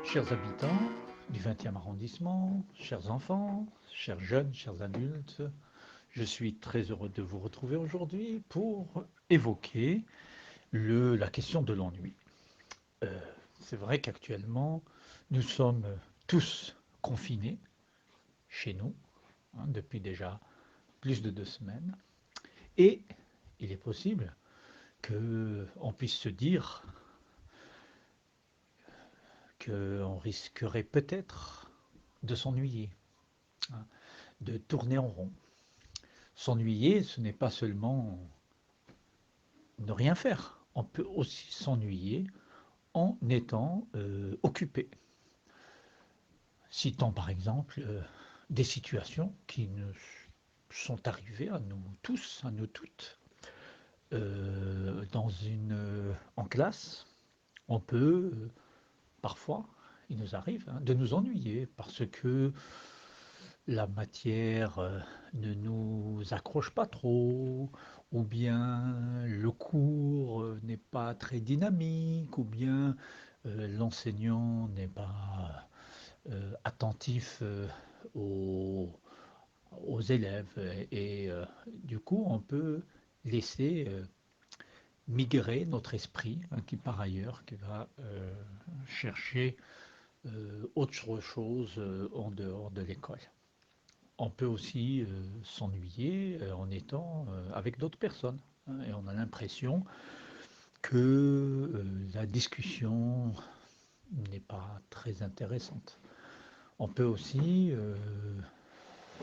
Chers habitants du 20e arrondissement, chers enfants, chers jeunes, chers adultes, je suis très heureux de vous retrouver aujourd'hui pour évoquer la question de l'ennui. Euh, c'est vrai qu'actuellement, nous sommes tous confinés chez nous, depuis déjà plus de 2 semaines, et il est possible qu'on puisse se dire qu'on risquerait peut-être de s'ennuyer, hein, de tourner en rond. S'ennuyer, ce n'est pas seulement ne rien faire. On peut aussi s'ennuyer en étant occupé. Citant par exemple des situations qui nous sont arrivées à nous tous, à nous toutes. En classe, on peut parfois, il nous arrive de nous ennuyer parce que la matière ne nous accroche pas trop, ou bien le cours n'est pas très dynamique, ou bien l'enseignant n'est pas attentif aux, aux élèves. Du coup, on peut laisser migrer notre esprit, qui par ailleurs qui va chercher autre chose en dehors de l'école. On peut aussi s'ennuyer en étant avec d'autres personnes, et on a l'impression que la discussion n'est pas très intéressante. On peut aussi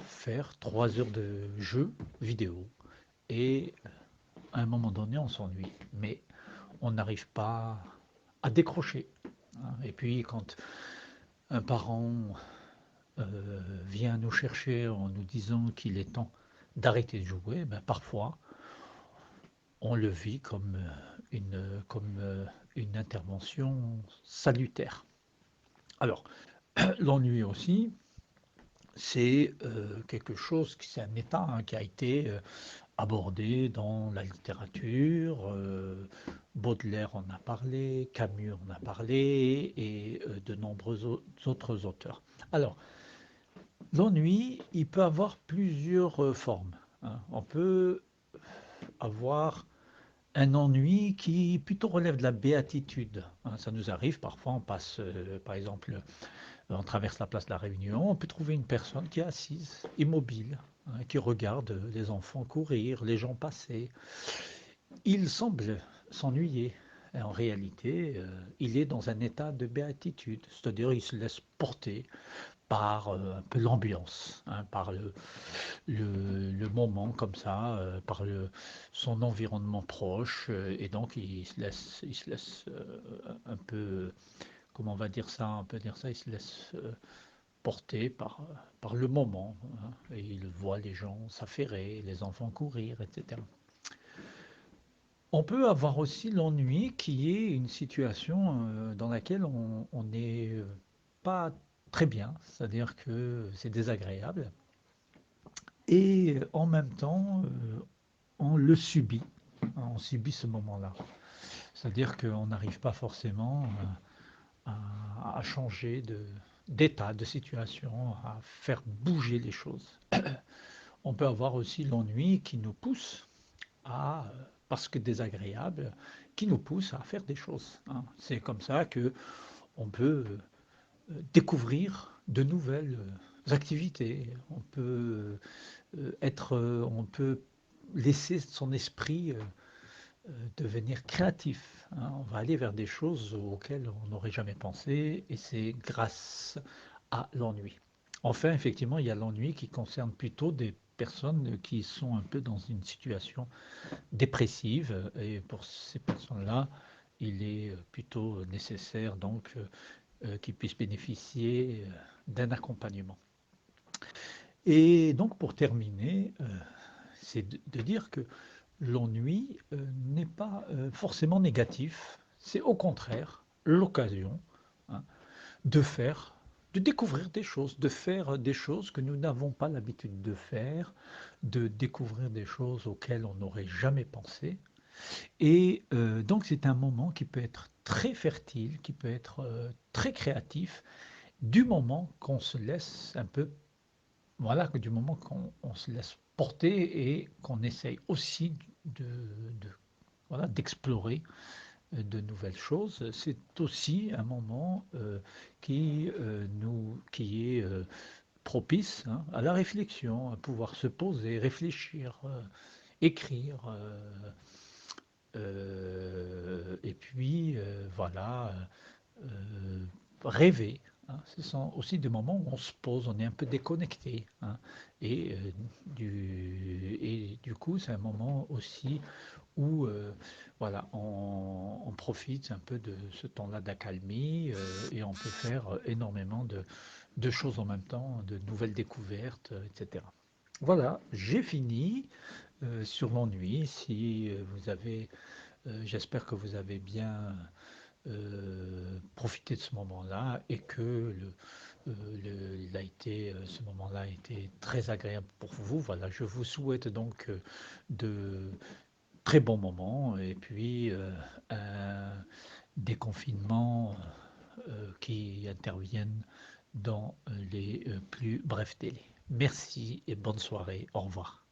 faire 3 heures de jeu vidéo et à un moment donné on s'ennuie, mais on n'arrive pas à décrocher. Et puis quand un parent vient nous chercher en nous disant qu'il est temps d'arrêter de jouer, ben parfois on le vit comme une intervention salutaire. Alors, l'ennui aussi, c'est quelque chose, c'est un état qui a été abordé dans la littérature. Baudelaire en a parlé, Camus en a parlé, et de nombreux autres auteurs. Alors, l'ennui, il peut avoir plusieurs formes. On peut avoir un ennui qui plutôt relève de la béatitude. Ça nous arrive, parfois on passe, par exemple, on traverse la place de la Réunion, on peut trouver une personne qui est assise, immobile, qui regarde les enfants courir, les gens passer. Il semble s'ennuyer. Et en réalité, il est dans un état de béatitude, c'est-à-dire il se laisse porter par un peu l'ambiance, par le moment comme ça, par son environnement proche, et donc il se laisse un peu, comment on peut dire ça, il se laisse porter par le moment, et il voit les gens s'affairer, les enfants courir, etc. On peut avoir aussi l'ennui qui est une situation dans laquelle on n'est pas très bien, c'est-à-dire que c'est désagréable, et en même temps, on le subit, on subit ce moment-là. C'est-à-dire qu'on n'arrive pas forcément à changer d'état, de situation, à faire bouger les choses. On peut avoir aussi l'ennui qui nous pousse parce que désagréable, qui nous pousse à faire des choses. C'est comme ça que on peut découvrir de nouvelles activités. On peut laisser son esprit devenir créatif. On va aller vers des choses auxquelles on n'aurait jamais pensé, et c'est grâce à l'ennui. Enfin, effectivement, il y a l'ennui qui concerne plutôt des personnes qui sont un peu dans une situation dépressive, et pour ces personnes-là, il est plutôt nécessaire donc qu'ils puissent bénéficier d'un accompagnement. Et donc pour terminer, c'est de dire que l'ennui n'est pas forcément négatif, c'est au contraire l'occasion, hein, de faire, de découvrir des choses, de faire des choses que nous n'avons pas l'habitude de faire, de découvrir des choses auxquelles on n'aurait jamais pensé. Et donc c'est un moment qui peut être très fertile, qui peut être très créatif, du moment qu'on se laisse un peu, voilà, du moment qu'on se laisse porter et qu'on essaye aussi de, de- voilà, d'explorer de nouvelles choses. C'est aussi un moment qui est propice, hein, à la réflexion, à pouvoir se poser, réfléchir, écrire, et puis voilà, euh, rêver, hein. Ce sont aussi des moments où on se pose, on est un peu déconnecté, hein. Et du coup, c'est un moment aussi où voilà, on profite un peu de ce temps-là d'accalmie, et on peut faire énormément de choses en même temps, de nouvelles découvertes, etc. Voilà, j'ai fini sur l'ennui. Si vous avez, j'espère que vous avez bien profité de ce moment-là et que ce moment-là a été très agréable pour vous. Voilà, je vous souhaite donc de très bons moments et puis un déconfinement qui intervienne dans les plus brefs délais. Merci et bonne soirée. Au revoir.